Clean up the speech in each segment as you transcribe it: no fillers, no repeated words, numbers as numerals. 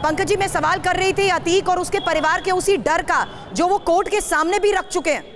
पंकज जी, मैं सवाल कर रही थी अतीक और उसके परिवार के उसी डर का जो वो कोर्ट के सामने भी रख चुके हैं।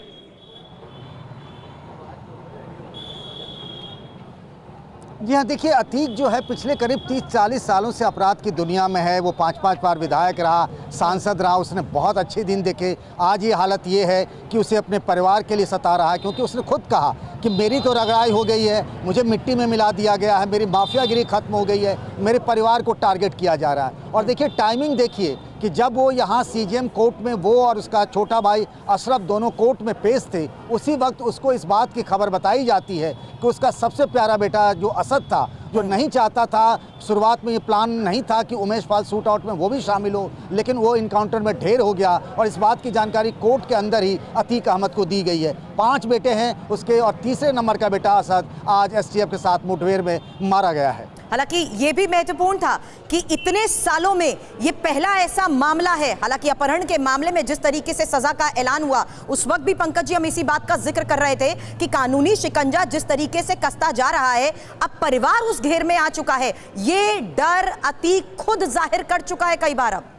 जी हाँ, देखिए अतीक जो है पिछले करीब 30-40 सालों से अपराध की दुनिया में है। वो 5-5 बार विधायक रहा, सांसद रहा, उसने बहुत अच्छे दिन देखे। आज ये हालत ये है कि उसे अपने परिवार के लिए सता रहा है, क्योंकि उसने खुद कहा कि मेरी तो रगड़ाई हो गई है, मुझे मिट्टी में मिला दिया गया है, मेरी माफियागिरी खत्म हो गई है, मेरे परिवार को टारगेट किया जा रहा है। और देखिए टाइमिंग देखिए कि जब वो यहाँ सीजेएम कोर्ट में वो और उसका छोटा भाई अशरफ दोनों कोर्ट में पेश थे, उसी वक्त उसको इस बात की खबर बताई जाती है कि उसका सबसे प्यारा बेटा जो असद था, जो नहीं चाहता था, शुरुआत में ये प्लान नहीं था कि उमेश पाल शूट आउट में वो भी शामिल हो, लेकिन वो इनकाउंटर में ढेर हो गया और इस बात की जानकारी कोर्ट के अंदर ही अतीक अहमद को दी गई है। 5 बेटे हैं उसके और तीसरे नंबर का बेटा असद आज एसटीएफ के साथ मुठभेड़ में मारा गया है। हालांकि ये भी महत्वपूर्ण था कि इतने सालों में ये पहला ऐसा मामला है। हालांकि अपहरण के मामले में जिस तरीके से सजा का ऐलान हुआ, उस वक्त भी पंकज जी हम इसी बात का जिक्र कर रहे थे कि कानूनी शिकंजा जिस तरीके से कसता जा रहा है, अब परिवार उस घेर में आ चुका है। ये डर अतीक खुद जाहिर कर चुका है कई बार। अब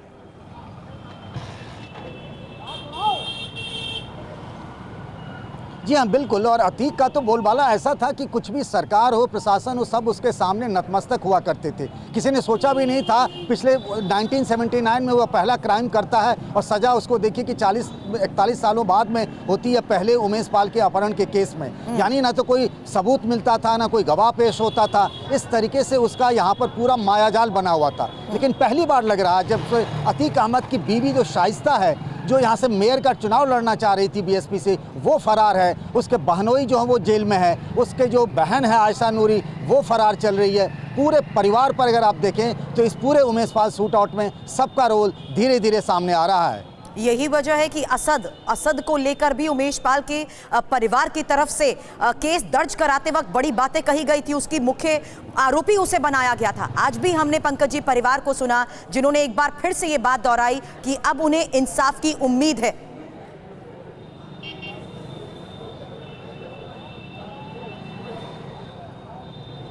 जी हाँ, बिल्कुल। और अतीक का तो बोलबाला ऐसा था कि कुछ भी सरकार हो, प्रशासन हो, सब उसके सामने नतमस्तक हुआ करते थे। किसी ने सोचा भी नहीं था। पिछले 1979 में वो पहला क्राइम करता है और सज़ा उसको देखिए कि 40-41 सालों बाद में होती है, पहले उमेश पाल के अपहरण के केस में। यानी ना तो कोई सबूत मिलता था, ना कोई गवाह पेश होता था। इस तरीके से उसका यहाँ पर पूरा मायाजाल बना हुआ था। लेकिन पहली बार लग रहा है जब अतीक अहमद की बीवी जो शाइस्ता है, जो यहाँ से मेयर का चुनाव लड़ना चाह रही थी बीएसपी से, वो फरार है। उसके बहनोई जो है वो जेल में है। उसके जो बहन है आयशा नूरी, वो फरार चल रही है। पूरे परिवार पर अगर आप देखें तो इस पूरे उमेश पाल शूट आउट में सबका रोल धीरे धीरे सामने आ रहा है। यही वजह है कि असद को लेकर भी उमेश पाल के परिवार की तरफ से केस दर्ज कराते वक्त बड़ी बातें कही गई थी। उसकी मुख्य आरोपी उसे बनाया गया था। आज भी हमने पंकज जी परिवार को सुना, जिन्होंने एक बार फिर से ये बात दोहराई कि अब उन्हें इंसाफ की उम्मीद है।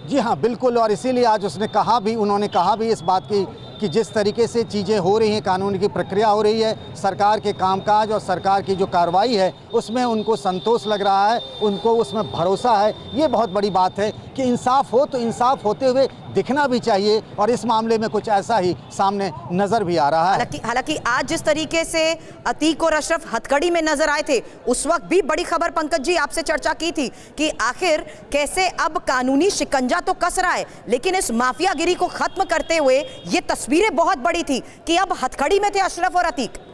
जी हाँ, बिल्कुल। और इसीलिए आज उन्होंने कहा भी इस बात की कि जिस तरीके से चीज़ें हो रही हैं, कानून की प्रक्रिया हो रही है, सरकार के कामकाज और सरकार की जो कार्रवाई है उसमें उनको संतोष लग रहा है, उनको उसमें भरोसा है। ये बहुत बड़ी बात है कि इंसाफ हो तो इंसाफ होते हुए दिखना भी चाहिए, और इस मामले में कुछ ऐसा ही सामने नज़र भी आ रहा है। हालांकि आज जिस तरीके से अतीक और अशरफ हथकड़ी में नजर आए थे, उस वक्त भी बड़ी खबर पंकज जी आपसे चर्चा की थी कि आखिर कैसे अब कानूनी शिकंजा तो कस रहा है, लेकिन इस माफियागिरी को खत्म करते हुए ये तस्वीरें बहुत बड़ी थी कि अब हथकड़ी में थे अशरफ और अतीक।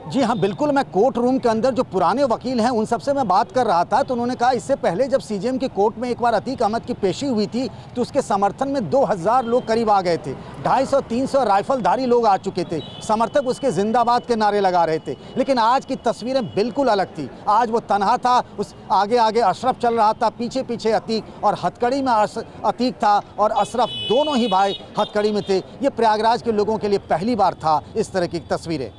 जी हाँ, बिल्कुल। मैं कोर्ट रूम के अंदर जो पुराने वकील हैं उन सबसे मैं बात कर रहा था, तो उन्होंने कहा इससे पहले जब सीजेएम की कोर्ट में एक बार अतीक अहमद की पेशी हुई थी तो उसके समर्थन में 2000 लोग करीब आ गए थे। 250-300 राइफलधारी लोग आ चुके थे, समर्थक उसके जिंदाबाद के नारे लगा रहे थे। लेकिन आज की तस्वीरें बिल्कुल अलग थी। आज वो तनहा था, उस आगे आगे अशरफ चल रहा था, पीछे पीछे अतीक, और हथकड़ी में अतीक था और अशरफ, दोनों ही भाई हथकड़ी में थे। ये प्रयागराज के लोगों के लिए पहली बार था इस तरह की तस्वीरें।